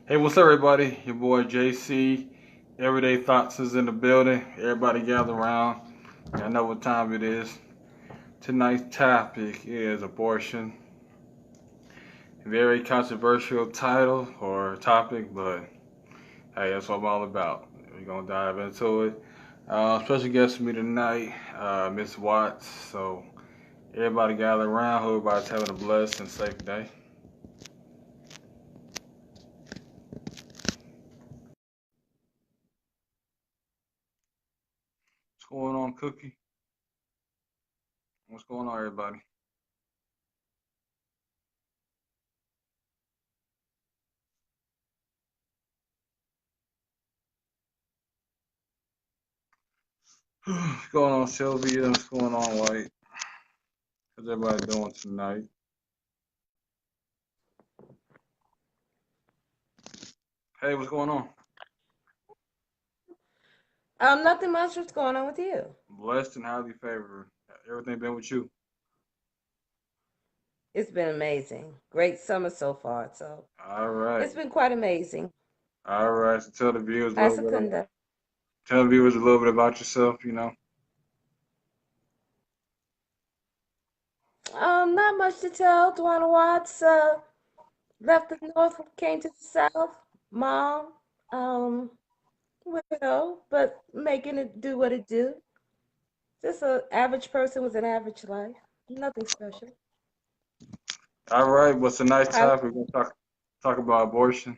Hey, what's up, everybody? Your boy JC. Everyday Thoughts is in the building. Everybody gather around. I know what time it is. Tonight's topic is abortion. Very controversial title or topic, but hey, that's what I'm all about. We're gonna dive into it. Special guest with me tonight, Miss Watts. So everybody gather around. Hope everybody's having a blessed and safe day. What's going on, Cookie? What's going on, everybody? What's going on, Sylvia? What's going on, White? How's everybody doing tonight? Hey, what's going on? Nothing much. What's going on with you? Blessed and highly favored. Everything been with you? It's been amazing. Great summer so far. So All right. it's been quite amazing. All right. So tell the viewers a I little bit. second. Tell the viewers a little bit about yourself. Not much to tell. Dwana Watts left the north, came to the south. Mom, widow, but making it do what it do. Just an average person with an average life. Nothing special. All right. What's a nice How, topic? We're gonna talk about abortion.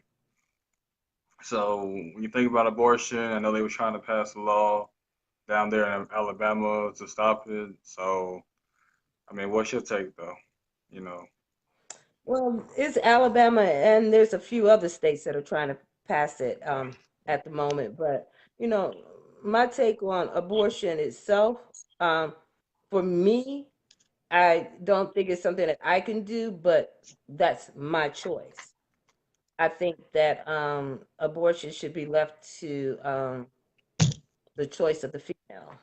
So when you think about abortion, I know they were trying to pass a law down there in Alabama to stop it. So I mean, what's your take though? You know. well, it's Alabama, and there's a few other states that are trying to pass it at the moment. But you know, my take on abortion itself, um, for me, I don't think it's something that I can do, but that's my choice. I think that abortion should be left to the choice of the female.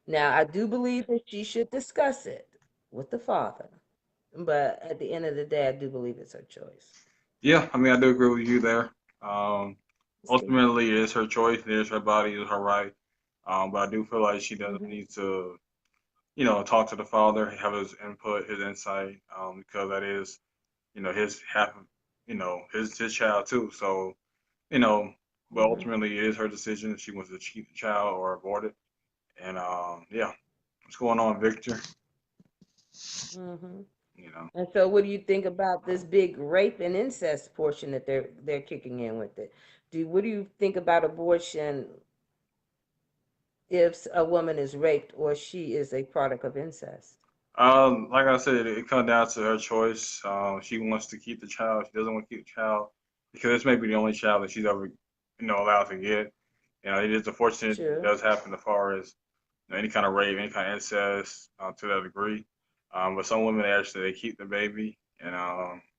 Now, I do believe that she should discuss it with the father, but at the end of the day, I do believe it's her choice. Yeah. I mean, I do agree with you there. Um, Steve? Ultimately, it's her choice. It is her body. It's her right. But I do feel like she doesn't Hmm. need to, talk to the father, have his input, his insight, because that is, his half of, his child too. So, you know, but Hmm. ultimately it is her decision if she wants to keep the child or abort it. And yeah, what's going on, Victor? Hmm. You know, And so, what do you think about this big rape and incest portion that they're kicking in with it? What do you think about abortion if a woman is raped or she is a product of incest? like I said, it comes down to her choice. She wants to keep the child. She doesn't want to keep the child because this may be the only child that she's ever, allowed to get. It is unfortunate it True. does happen as far as any kind of rape, any kind of incest to that degree. But some women actually they keep the baby and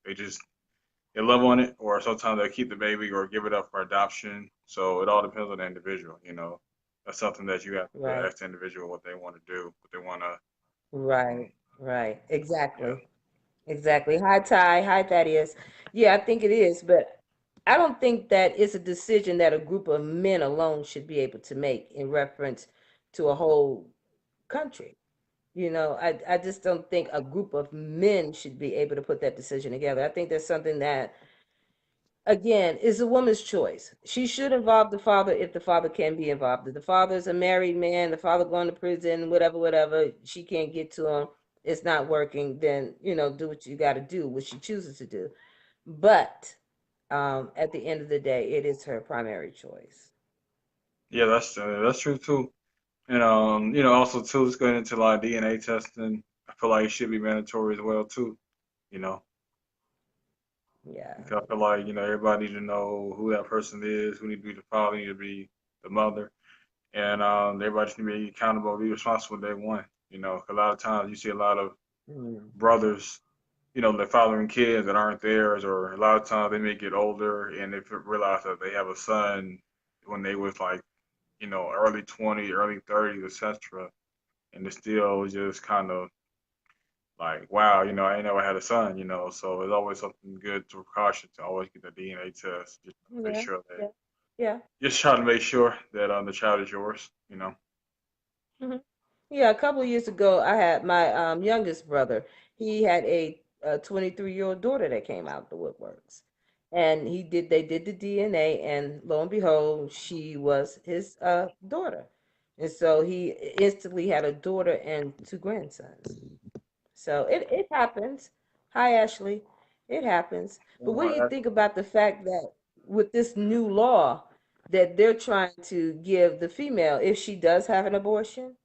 they love on it, or sometimes they keep the baby or give it up for adoption. So it all depends on the individual. That's something that you have to Right. ask the individual what they want to do, what they want to. Right. Right. Yeah. Exactly. Exactly. Hi, Ty. Hi, Thaddeus. Yeah, I think it is, but I don't think that it's a decision that a group of men alone should be able to make in reference to a whole country. I just don't think a group of men should be able to put that decision together. I think that's something that, again, is a woman's choice. She should involve the father if the father can be involved. If the father is a married man, the father going to prison, whatever, whatever, she can't get to him, it's not working, then, do what you got to do, what she chooses to do. But at the end of the day, it is her primary choice. Yeah, that's true too. And also too, it's going into like DNA testing. I feel like it should be mandatory as well too. You know, Yeah, because I feel yeah. like everybody need to know who that person is, who need to be the father, need to be the mother, and everybody should be accountable, be responsible day one. 'Cause a lot of times you see a lot of Mm. brothers, they're fathering kids that aren't theirs, or a lot of times they may get older and they realize that they have a son when they was like, early 20s, early 30s, etc. And they still just kind of, like, wow, I ain't never had a son, so it's always something good to precaution to always get the DNA test, just to make Yeah, sure that, yeah, yeah. just try to make sure that the child is yours. Hmm. Yeah, a couple of years ago, I had my youngest brother. He had a 23-year-old daughter that came out the woodworks, and they did the DNA, and lo and behold, she was his daughter, and so he instantly had a daughter and two grandsons. So it happens. Hi, Ashley. It happens. But what do you think about the fact that with this new law that they're trying to give the female, if she does have an abortion,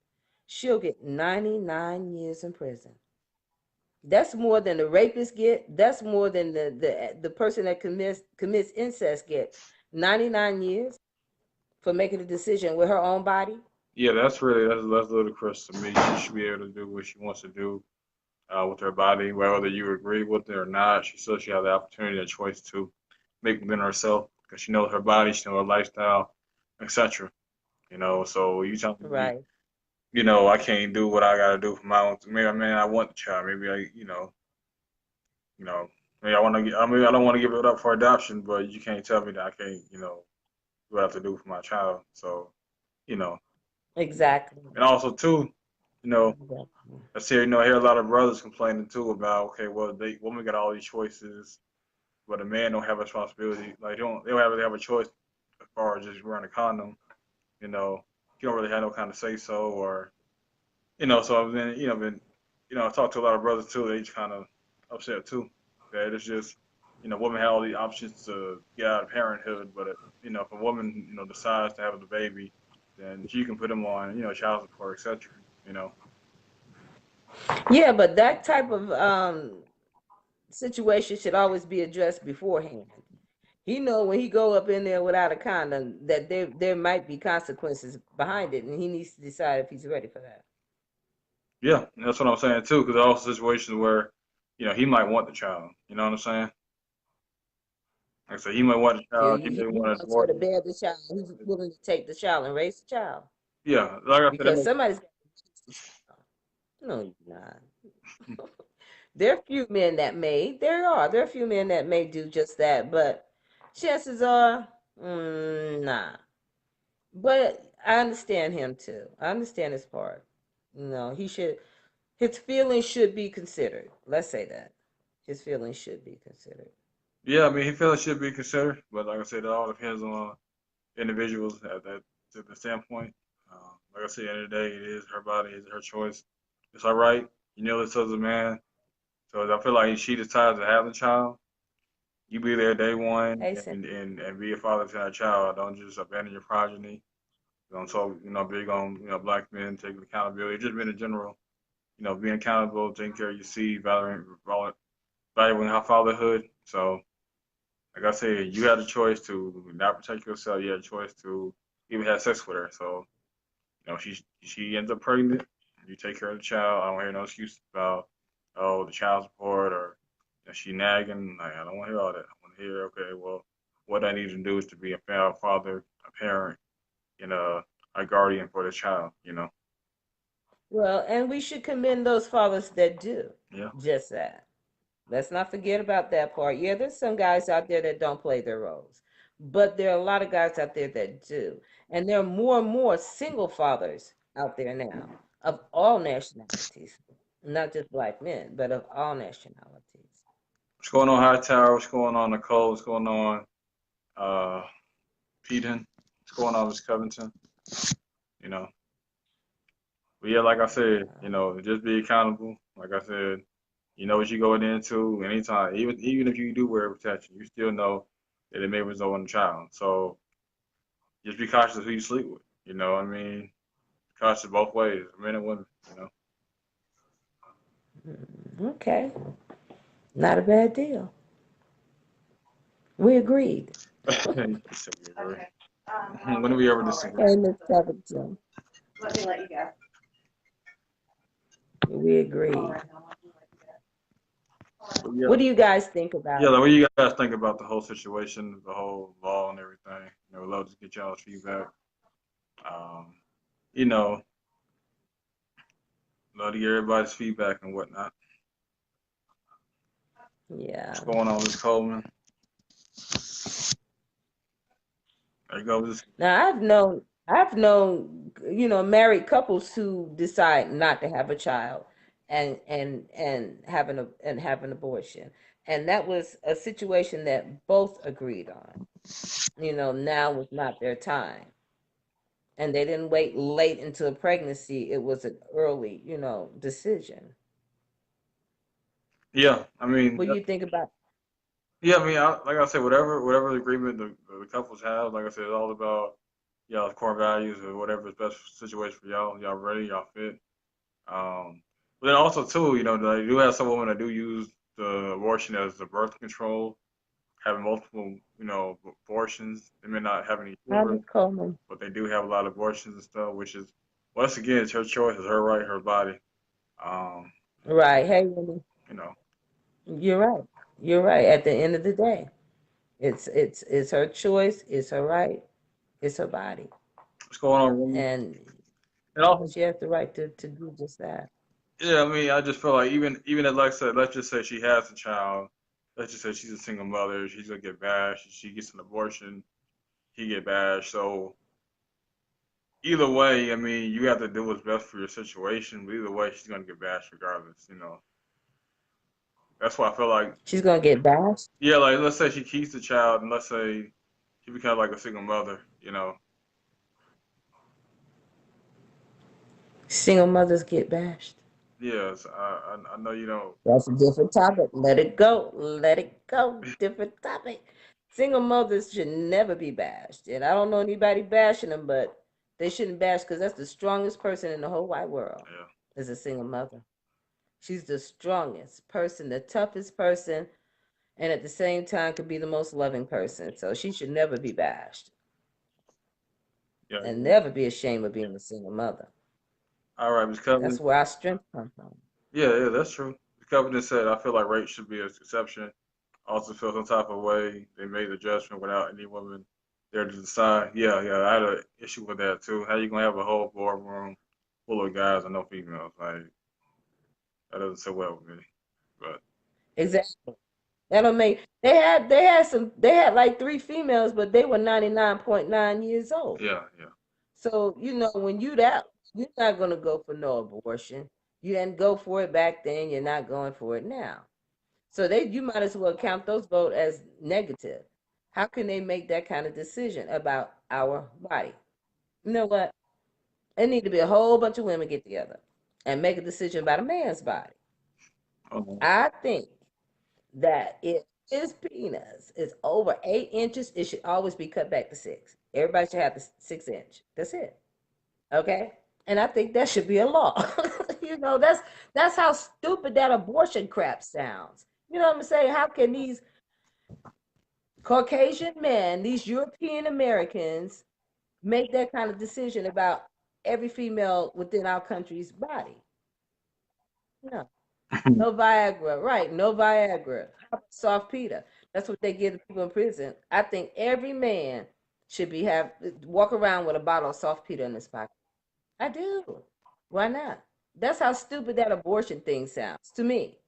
she'll get 99 years in prison. That's more than the rapist get. That's more than the person that commits incest gets. 99 years for making a decision with her own body. Yeah, that's ludicrous to me. She should be able to do what she wants to do with her body, whether you agree with it or not. She still should have the opportunity and choice to make within herself because she knows her body, she knows her lifestyle, etc. So you tell me, Right. I can't do what I got to do for my own. Maybe I mean I want the child. Maybe you know, maybe I want to. I mean, I don't want to give it up for adoption, but you can't tell me that I can't, do what I have to do for my child. So, you know, Exactly. and also too, you know, Exactly. I hear a lot of brothers complaining too about, okay, well, women got all these choices, but a man don't have a responsibility. Like they don't have a choice as far as just wearing a condom. You know, he don't really have no kind of say so, or So I've I've talked to a lot of brothers too. They just kind of upset too. That it's just, women have all these options to get out of parenthood, but if a woman, decides to have the baby, then she can put them on, child support, etc. You know. Yeah, but that type of situation should always be addressed beforehand. He know when he go up in there without a condom that there might be consequences behind it, and he needs to decide if he's ready for that. Yeah, and that's what I'm saying too. Because there are also situations where, he might want the child. You know what I'm saying? Like I said, he might want the So child. He may he want to wants her abort to it. bear the child. He's willing to take the child and raise the child Yeah, like I said, that because makes somebody's got to raise the child. No, you're not. There are few men that may. There are a few men that may do just that, but chances are, nah. But I understand him too. I understand his part. No, he should. His feelings should be considered. Let's say that his feelings should be considered. Yeah, I mean, he feels it should be considered, but like I said, it all depends on individuals at that to the standpoint. Like I said, at the end of the day, it is her body, it's her choice. It's all right. This as a man. So I feel like if she decides to have the child, you be there day one Hey, Sam. and be a father to that child. Don't just abandon your progeny. Don't talk, big on, black men taking accountability. Just being in general, being accountable, taking care of your seed, valuing our fatherhood. So, like I said, you had a choice to not protect yourself. You had a choice to even have sex with her. So, she ends up pregnant. You take care of the child. I don't hear no excuses about the child support or she nagging. Like, I don't want to hear all that. I want to hear, okay, well, what I need to do is to be a father, a parent, and a guardian for the child. Well, and we should commend those fathers that do Yeah. just that. Let's not forget about that part. Yeah, there's some guys out there that don't play their roles, but there are a lot of guys out there that do. And there are more and more single fathers out there now of all nationalities, not just black men, but of all nationalities. What's going on, Hightower? What's going on, Nicole? What's going on, uh, Peden? What's going on, Miss Covington? You know. But yeah, like I said, just be accountable. Like I said, you know what you're going into anytime. Even if you do wear protection, you still know that it may result in a child. So just be cautious of who you sleep with. You know what I mean? Cautious both ways, men and women. Okay, not a bad deal. We agreed. You said we agree. When do we ever disagree? Hey, Miss Covington, we agreed. But yeah, What do you guys think about yeah. it? Like, what do you guys think about the whole situation, the whole law and everything? We'd love to get y'all's feedback. Um, you know, love to get everybody's feedback and whatnot. Yeah. What's going on, Miss Coleman? There you go. Now I've known, married couples who decide not to have a child and have an abortion. And that was a situation that both agreed on. Now was not their time. And they didn't wait late into a pregnancy. It was an early, decision. Yeah, I mean, What do you think about? yeah, I mean, like I said, whatever agreement the couples have, like I said, it's all about y'all's core values or whatever is best situation for y'all. Y'all ready? Y'all fit? Um, but then also too, they do have some women that do use the abortion as the birth control, having multiple, abortions. They may not have any Miss children, Coleman. but they do have a lot of abortions and stuff, which is once again, it's her choice, it's her right, her body. Um, Right. Hey, Wendy, you know, you're right. You're right. At the end of the day, it's her choice. It's her right. It's her body. what's going on, Remy? And And also, she has the right to do just that. yeah, I mean, I just feel like even as like I said, let's just say she has a child, let's just say she's a single mother, she's gonna get bashed, she gets an abortion, he get bashed. So either way, I mean, you have to do what's best for your situation, but either way, she's gonna get bashed regardless. That's why I feel like, She's gonna get bashed. yeah, like let's say she keeps the child, and let's say she becomes like a single mother. Single mothers get bashed. Yes, I know you don't. That's a different topic. Let it go. Let it go. Different topic. Single mothers should never be bashed. And I don't know anybody bashing them, but they shouldn't bash because that's the strongest person in the whole wide world Yeah, is a single mother. She's the strongest person, the toughest person, and at the same time could be the most loving person. So she should never be bashed yeah. and never be ashamed of being a single mother. All right, Ms. That's Covenant. where our strength comes from. Yeah, that's true. Ms. Covenant said, I feel like rape should be an exception. I also feel some type of way they made the judgment without any woman there to decide. Yeah, yeah, I had an issue with that too. How you gonna have a whole boardroom full of guys and no females? Like that doesn't sit well with me. But Exactly. That'll make they had like three females, but they were 99.9 years old. yeah, yeah. So, when you're not gonna go for no abortion. You didn't go for it back then, you're not going for it now. So you might as well count those votes as negative. How can they make that kind of decision about our body? You know what? There need to be a whole bunch of women get together and make a decision about a man's body. Oh, I think that if his penis is over 8 inches, it should always be cut back to 6. Everybody should have the 6 inch. That's it. Okay? And I think that should be a law. That's how stupid that abortion crap sounds. You know what I'm saying? How can these Caucasian men, these European Americans, make that kind of decision about every female within our country's body? No. No Viagra, right? No Viagra. Soft Peter. That's what they give the people in prison. I think every man should walk around with a bottle of soft Peter in his pocket. I do. Why not? That's how stupid that abortion thing sounds to me.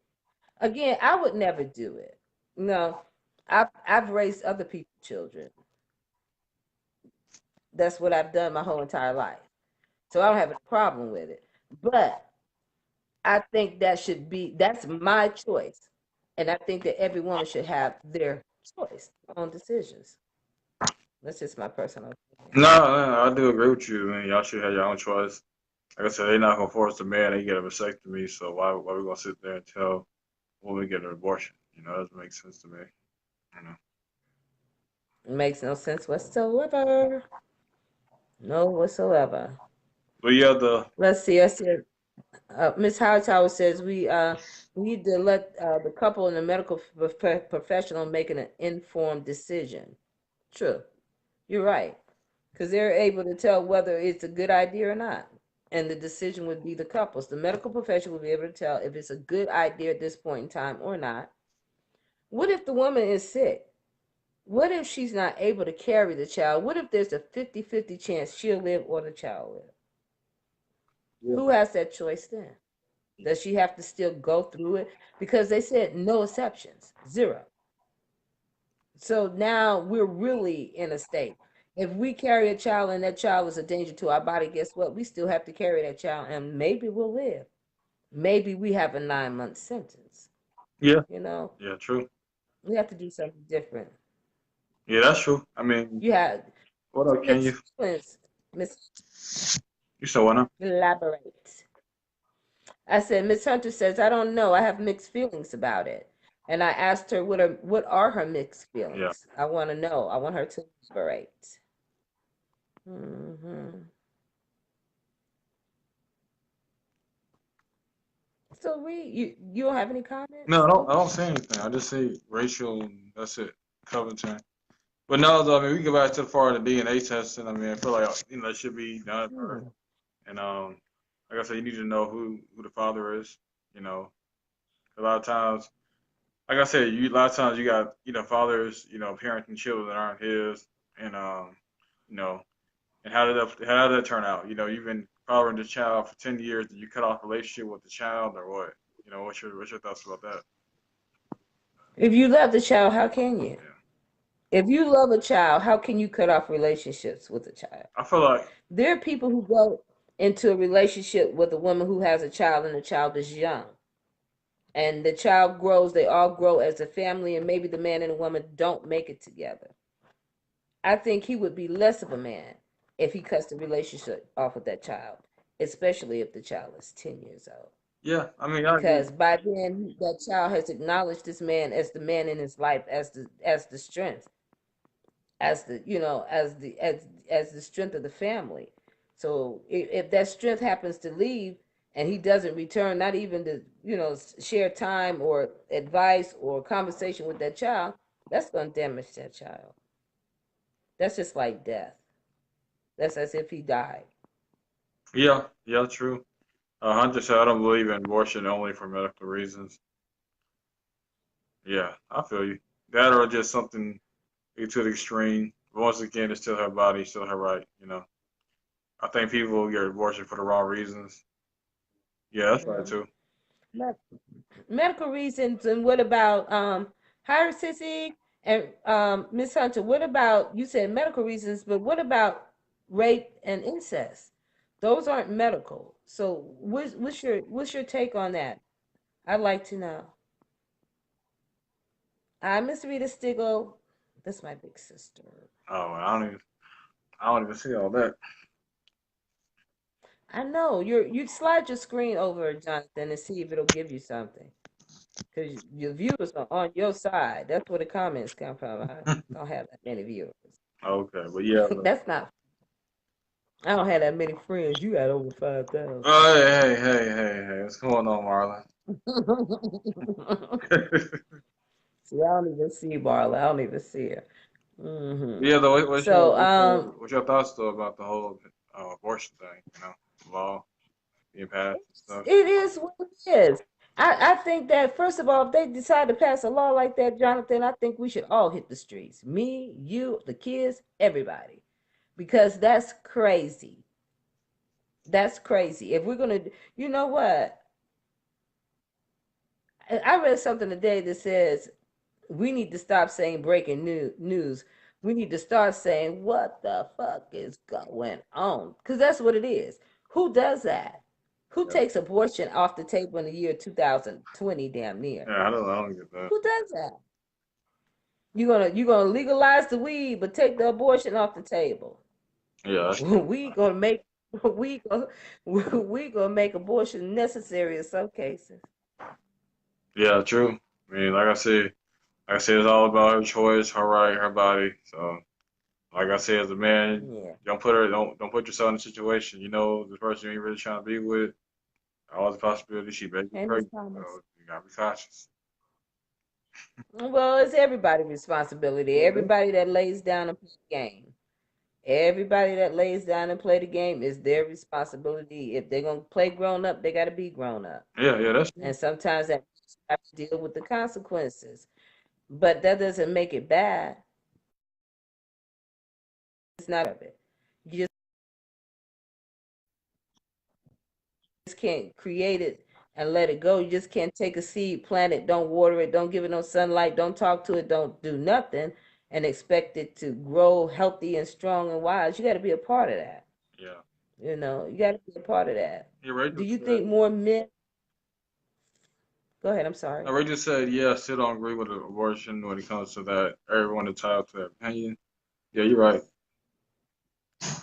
Again, I would never do it. No, I've raised other people's children. That's what I've done my whole entire life. So I don't have a problem with it. But I think that's my choice. And I think that every woman should have their choice on decisions. That's just my personal opinion. no, no, I do agree with you. Man, y'all should have your own choice. Like I said, they're not gonna force the man to get a vasectomy. So why we gonna sit there and tell women to get an abortion? That doesn't make sense to me. You know. It makes no sense whatsoever. No whatsoever. But yeah, the Let's see. I said, Ms. Hightower says we need to let the couple and the medical professional make an informed decision. True. You're right. Because they're able to tell whether it's a good idea or not. And the decision would be the couples. The medical professional will be able to tell if it's a good idea at this point in time or not. What if the woman is sick? What if she's not able to carry the child? What if there's a 50-50 chance she'll live or the child will? yeah. Who has that choice then? Does she have to still go through it? Because they said no exceptions, zero. So now we're really in a state. If we carry a child and that child is a danger to our body, guess what? We still have to carry that child and maybe we'll live. Maybe we have a 9-month sentence. Yeah. You know, Yeah. True. we have to do something different. Yeah, that's true. I mean, You have what else can you? mixed feelings, Miss You said what now? Elaborate. I said, Miss Hunter says, I don't know. I have mixed feelings about it. And I asked her what are her mixed Yeah. feelings? I want to know. I want her to elaborate. hmm So you don't have any No, comments? I don't. I don't say anything. I just say Rachel. And that's it. Covington. But no, though, I mean, we go back to the part of the DNA testing. I mean, I feel like it should be done first. Hmm. And like I said, you need to know who the father is. You know, a lot of times, like I said, a lot of times you got fathers, parenting children that aren't his, and you know, and how did that turn out? You've been fathering the child for 10 years. Did you cut off relationship with the child or what? What's your thoughts about that? If you love the child, how can you? Yeah, If you love a child, how can you cut off relationships with a child? I feel like There are people who go into a relationship with a woman who has a child and the child is young. And the child grows, they all grow as a family, and maybe the man and the woman don't make it together. I think he would be less of a man if he cuts the relationship off with that child, especially if the child is 10 years old. yeah. I mean, I agree. Because by then that child has acknowledged this man as the man in his life, as the strength, as the as the strength of the family. So if that strength happens to leave and he doesn't return, not even to share time or advice or conversation with that child, that's going to damage that child. That's just like death. That's as if he died. Yeah, yeah, true. Hunter said, I don't believe in abortion only for medical reasons. Yeah, I feel you. That or just something to the extreme. Once again, it's still her body, still her right. I think people get abortion for the wrong reasons. Yeah, that's right Mhm. too. Medical reasons. And what about higher sissy and Miss Hunter, what about, you said medical reasons, but what about rape and incest? Those aren't medical. So what's your take on that? I'd like to know. Miss Rita Stigl, that's my big sister. Oh, I don't even see all that. I know you slide your screen over, Jonathan, and see if it'll give you something. Because your viewers are on your side. That's where the comments come from. I don't have that many viewers. Okay, but yeah. That's not. I don't have that many friends. You got over 5,000. Hey, hey, hey, hey, hey, what's going on, Marlon? See, I don't even see Marla. I don't even see her. Yeah, though, what's your So, what's your what's your thoughts though about the whole abortion thing? Law being passed and stuff. it is what it is. I think that first of all, if they decide to pass a law like that, Jonathan, I think we should all hit the streets. Me, you, the kids, everybody, because that's crazy. That's crazy. If we're gonna, you know what? I read something today that says we need to stop saying breaking news. We need to start saying what the fuck is going on, because that's what it is. Who does that? Who Yeah, takes abortion off the table in the year 2020? Damn near. yeah, I don't get that. Who does that? You're gonna legalize the weed, but take the abortion off the table. Yeah, that's true. We gonna make we gonna we gonna make abortion necessary in some cases. Yeah, true. I mean, like I said, it's all about her choice, her right, her body. So, like I said, as a man, Yeah. don't put yourself in a situation. The person you ain't really trying to be with. Always a possibility she may be Hey, Miss pregnant. Thomas. So you gotta be cautious. Well, it's everybody's responsibility. Yeah, Everybody that lays down and play the game. Everybody that lays down and play the game is their responsibility. If they're gonna play grown up, they gotta be grown up. yeah, yeah. That's true. And sometimes that means you have to deal with the consequences. But that doesn't make it bad. It's not of it. You just can't create it and let it go. You just can't take a seed, plant it, don't water it, don't give it no sunlight, don't talk to it, don't do nothing, and expect it to grow healthy and strong and wise. You got to be a part of that. Yeah. You got to be a part of that. Yeah, Do Rachel you said. think more men? Go ahead. I'm sorry. No, Rachel said, yeah, still don't agree with the abortion when it comes to that. Everyone entitled to their opinion. Yeah, you're right.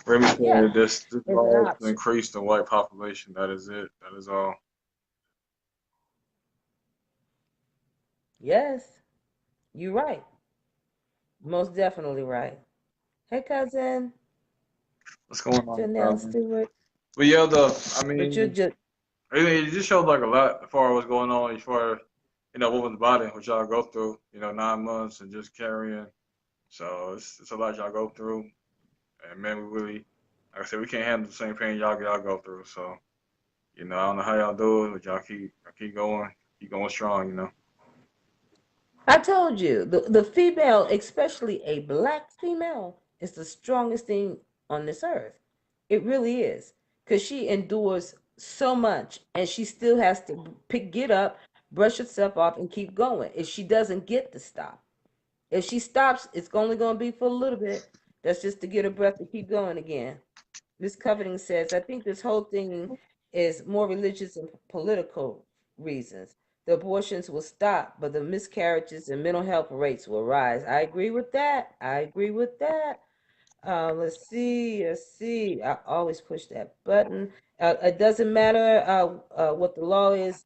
Remy Yeah, said this it's an law is to option. increase the white population. That is it. That is all. Yes, you're right. Most definitely right. Hey, cousin What's going on, Janelle brother? Stewart. But yeah, I But you're mean, just it just shows like a lot as far as what's going on as far as, women's body, what y'all go through, 9 months and just carrying. So it's a lot y'all go through. And man, we really, like I said, we can't handle the same pain y'all go through. So, I don't know how y'all do it, but y'all keep going strong. I told you, the female, especially a black female, is the strongest thing on this earth. It really is. Because she endures so much and she still has to get up, brush herself off, and keep going. If she doesn't get to stop, if she stops, it's only going to be for a little bit. That's just to get her breath to keep going again. Miss Covington says, I think this whole thing is more religious and political reasons. The abortions will stop, but the miscarriages and mental health rates will rise. I agree with that. I agree with that. Let's see. Let's see. I always push that button. It doesn't matter what the law is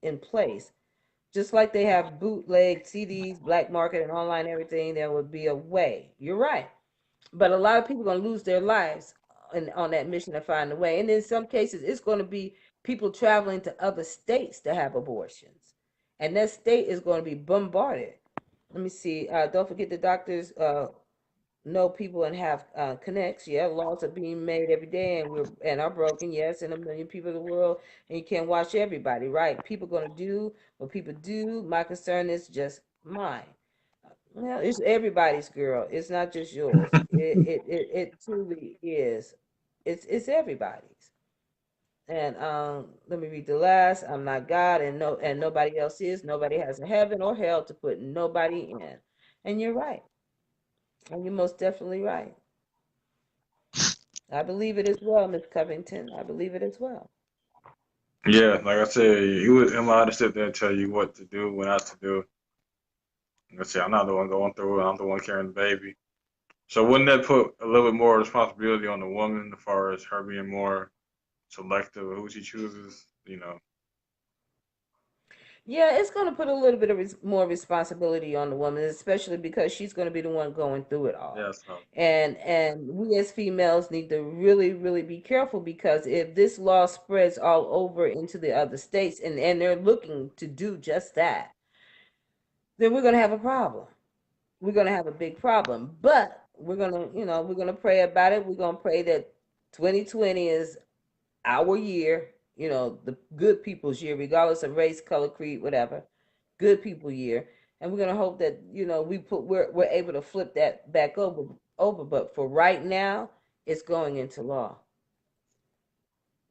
in place. Just like they have bootleg CDs, black market, and online everything, there would be a way. You're right. But a lot of people are going to lose their lives on that mission to find a way. And in some cases, it's going to be people traveling to other states to have abortions. And that state is going to be bombarded. Let me see. Don't forget the doctors know people and have connects. Yeah, laws are being made every day and are broken. Yes, in a million people in the world, and you can't watch everybody. Right? People going to do what people do. My concern is just mine. Well, it's everybody's girl. It's not just yours. It truly is. It's everybody's. And let me read the last. I'm not God, and nobody else is. Nobody has a heaven or hell to put nobody in. And you're right. And you're most definitely right. I believe it as well, Miss Covington. I believe it as well. Yeah, like I said, am I to sit there and tell you what to do, what not to do. Like I said, I'm not the one going through it. I'm the one carrying the baby. So wouldn't that put a little bit more responsibility on the woman as far as her being more selective of who she chooses? Yeah, it's going to put a little bit of more responsibility on the woman, especially because she's going to be the one going through it all. Yeah, so And we as females need to really, really be careful because if this law spreads all over into the other states and they're looking to do just that, then we're going to have a problem. We're going to have a big problem. But we're going to pray about it. We're going to pray that 2020 is our year, the good people's year, regardless of race, color, creed, whatever. Good people year. And we're gonna hope that, we're able to flip that back over. But for right now, it's going into law.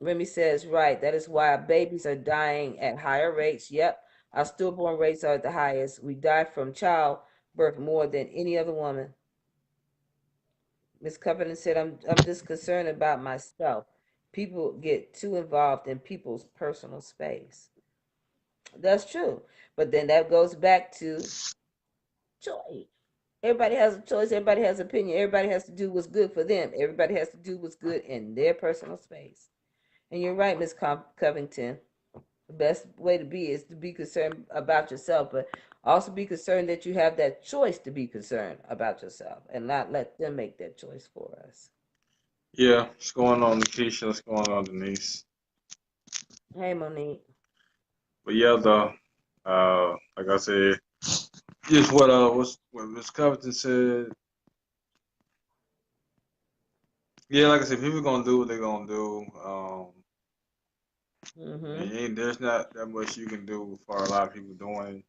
Remy says, right, that is why babies are dying at higher rates. Yep. Our stillborn rates are at the highest. We die from childbirth more than any other woman. Miss Covenant said, I'm just concerned about myself. People get too involved in people's personal space. That's true. But then that goes back to choice. Everybody has a choice. Everybody has an opinion. Everybody has to do what's good for them. Everybody has to do what's good in their personal space. And you're right, Miss Covington. The best way to be is to be concerned about yourself, but also be concerned that you have that choice to be concerned about yourself and not let them make that choice for us. yeah, what's going on, Keisha? What's going on, Denise? Hey, Monique. But yeah, though, like I said, just what Miss Covington said. Yeah, like I said, people gonna do what they're gonna do. Mm-hmm. There's not that much you can do for a lot of people doing.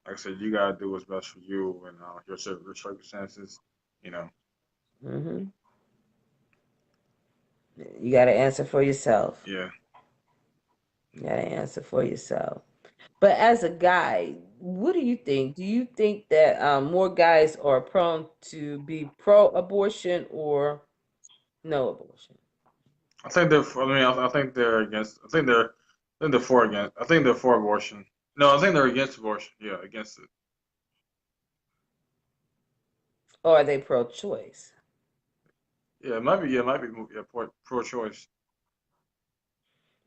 Like I said, you gotta do what's best for you and your circumstances. You know. Mm-hmm. You got to answer for yourself. Yeah. You gotta answer for yourself. But as a guy, what do you think? Do you think that more guys are prone to be pro-abortion or no abortion? I think they're. I mean, I think they're against. I think they're. I think they're for against. I think they're for abortion. No, I think they're against abortion. Yeah, against it. Or are they pro-choice? Yeah, it might be. Yeah, it might be. Yeah, pro-choice.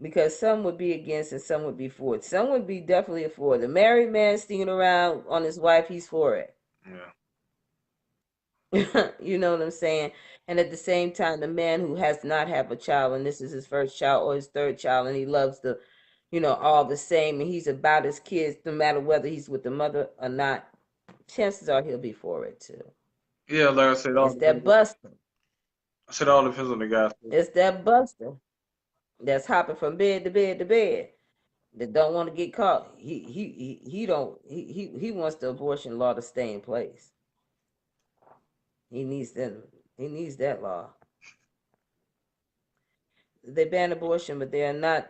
Because some would be against and some would be for it. Some would be definitely for it. The married man sticking around on his wife, he's for it. Yeah. You know what I'm saying? And at the same time, the man who has not have a child, and this is his first child or his third child, and he loves the, all the same, and he's about his kids, no matter whether he's with the mother or not, chances are he'll be for it too. Yeah, like I said, it all It's that depends. buster. I said it all depends on the guy. It's that buster that's hopping from bed to bed to bed that don't want to get caught. He don't he wants the abortion law to stay in place. He needs that. He needs that law. They ban abortion, but they are not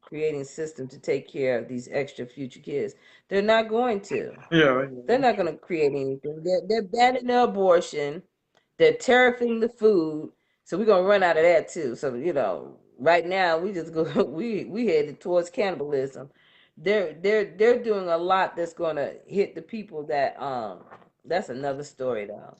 creating a system to take care of these extra future kids. They're not going to. Yeah. They're not going to create anything. They're banning the abortion. They're tariffing the food. So we're gonna run out of that too. So right now we just go we headed towards cannibalism. They're doing a lot that's gonna hit the people that that's another story though.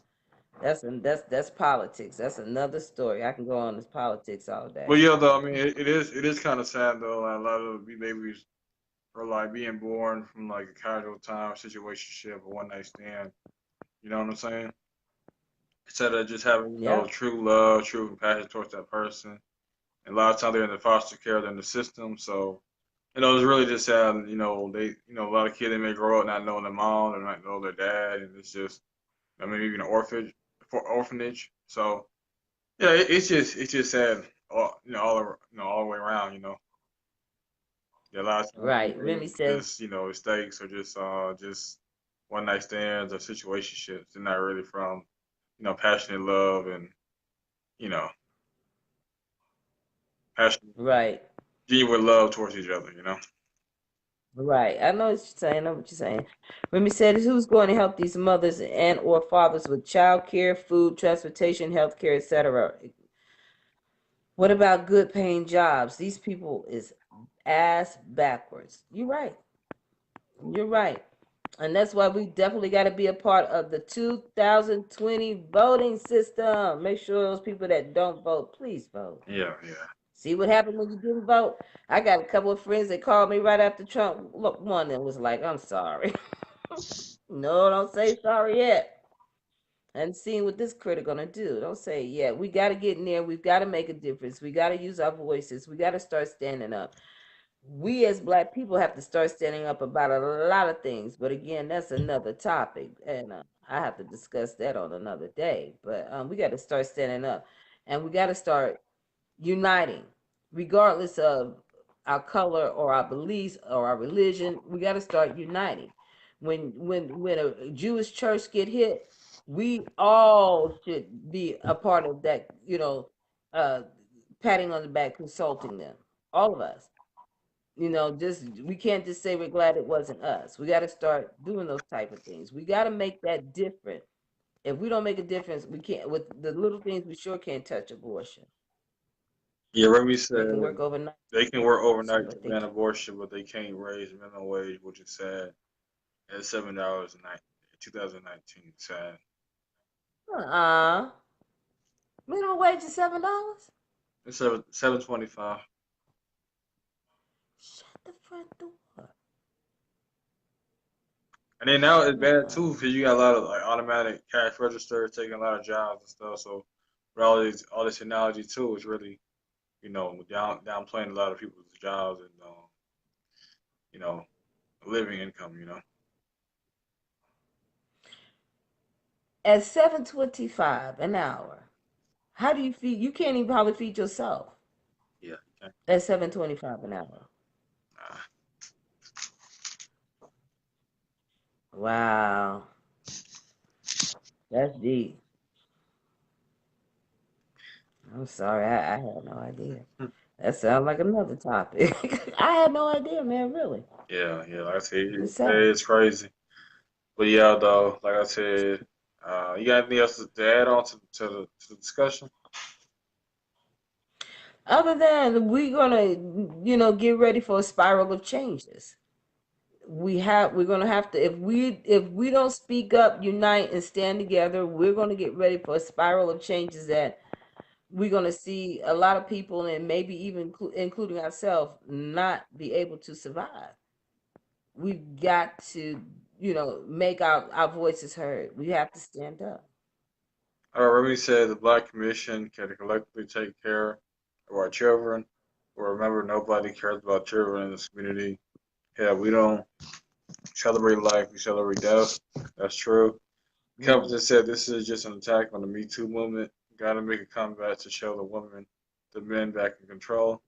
That's politics. That's another story. I can go on this politics all But day. yeah, though, I mean, it is kind of sad though. Like, a lot of the babies are like being born from like a casual time situationship or one night stand. You know what I'm saying? Instead of just having, Yeah. true love, true compassion towards that person. And a lot of times they're in the foster care, they're in the system. So, it's really just sad. A lot of kids they may grow up not knowing their mom, they might know their dad, and it's just, I mean, even an orphanage. So, yeah, it's just sad. All the way around. Yeah, a lot of times Right. Remy says, just mistakes or just one night stands or situationships. They're not really from passionate love and you know passionate right. genuine love towards each other. Right. I know what you're saying. I know what you're saying. Remy said, who's going to help these mothers and or fathers with child care, food, transportation, health care, etc.? What about good paying jobs? These people is ass backwards. You're right. You're right. And that's why we definitely got to be a part of the 2020 voting system. Make sure those people that don't vote, please vote. Yeah, yeah. See what happened when you didn't vote? I got a couple of friends that called me right after Trump. Look, one that was like, I'm sorry. No, don't say sorry yet. And seeing what this critic gonna do. Don't say, yeah, we gotta get in there. We've got to make a difference. We got to use our voices. We got to start standing up. We as black people have to start standing up about a lot of things. But again, that's another topic. And I have to discuss that on another day. But we got to start standing up. And we got to start uniting, regardless of our color or our beliefs or our religion. We got to start uniting. When a Jewish church get hit, we all should be a part of that. Uh, patting on the back, consulting them, all of us. Just we can't just say we're glad it wasn't us. We got to start doing those type of things. We got to make that different. If we don't make a difference, we can't. With the little things, we sure can't touch abortion. Yeah, Remy They can said work overnight. they can work overnight to But they ban can't. abortion, but they can't raise minimum wage, which is sad. At $7 a night, 2019. Sad. Uh-uh. Minimum wage is $7. It's 7.25. Shut the front door. And then now it's bad Uh-uh. too because you got a lot of like automatic cash registers taking a lot of jobs and stuff. So with all this technology too, it's really downplaying a lot of people's jobs and you know living income. At 7.25 an hour, how do you feed? You can't even probably feed yourself Yeah. Okay. at 7.25 an hour. Nah. Wow, that's deep. I'm sorry, I had no idea. That sounds like another topic. I had no idea, man, really. Yeah, yeah. Like I said, It's sad. it's crazy. But yeah, though, like I said, you got anything else to add on to the discussion? Other than we're gonna, get ready for a spiral of changes. We're gonna have to, if we don't speak up, unite, and stand together, we're gonna get ready for a spiral of changes that we're gonna see a lot of people, and maybe even including ourselves, not be able to survive. We've got to, make our voices heard. We have to stand up. Remy said the Black Commission can collectively take care of our children. But remember, nobody cares about children in this community. Yeah, we don't celebrate life, we celebrate death. That's true. Mhm. Kelvin said this is just an attack on the Me Too movement. Got to make a comeback to show the women, the men back in control.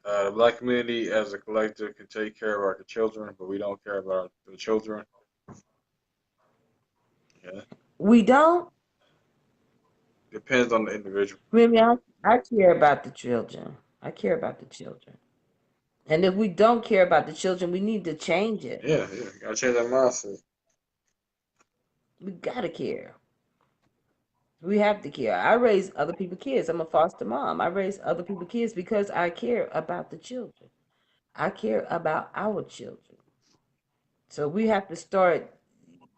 The black community as a collective can take care of our children, but we don't care about the children. Yeah, We don't. depends on the individual. Remy, I care about the children. I care about the children. And if we don't care about the children, we need to change it. Yeah, yeah, gotta change that mindset. We gotta care. We have to care. I raise other people's kids. I'm a foster mom. I raise other people's kids because I care about the children. I care about our children. So we have to start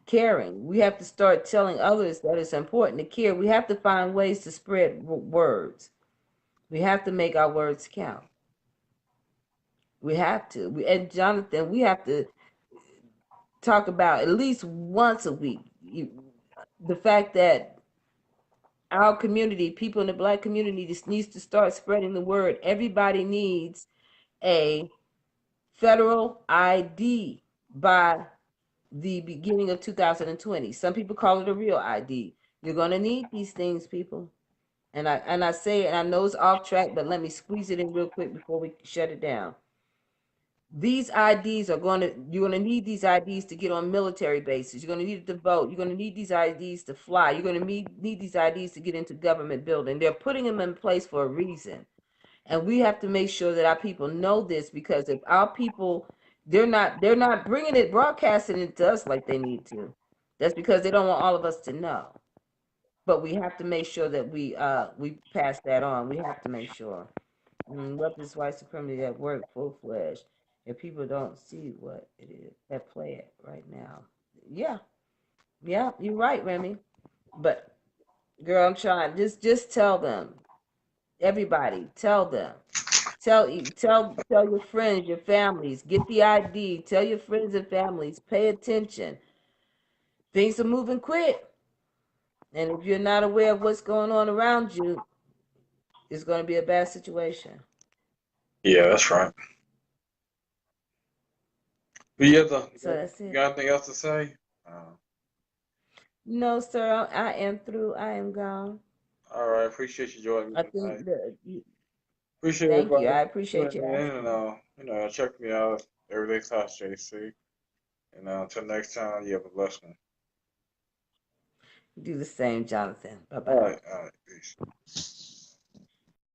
caring. We have to start telling others that it's important to care. We have to find ways to spread words. We have to make our words count. We have to. And Jonathan, we have to talk about at least once a week the fact that our community, people in the black community, just needs to start spreading the word. Everybody needs a federal ID by the beginning of 2020. Some people call it a real ID. You're going to need these things, people. And I say it, and I know it's off track, but let me squeeze it in real quick before we shut it down. These IDs you're going to need these IDs to get on military bases. You're going to need it to vote. You're going to need these IDs to fly. You're going to need these IDs to get into government building. They're putting them in place for a reason. And we have to make sure that our people know this, because if our people, they're not bringing it, broadcasting it to us like they need to. That's because they don't want all of us to know. But we have to make sure that we pass that on. We have to make sure. What is white supremacy at work full fledged? If people don't see what it is at play it right now. Yeah, yeah, you're right, Remy. But girl, I'm trying. Just tell them. Everybody, tell them. Tell your friends, your families. Get the ID. Tell your friends and families. Pay attention. Things are moving quick, and if you're not aware of what's going on around you, it's going to be a bad situation. Yeah, that's right. But yeah, So that's you it. got anything else to say? Uh, No, sir, I am through. I am gone. all right, appreciate you joining me I tonight. think that. Appreciate Thank you. everybody I appreciate tuning you in and asking. check me out. Everything's House JC. And until next time, you have a blessed one. Do the same, Jonathan. Bye bye. All right, peace.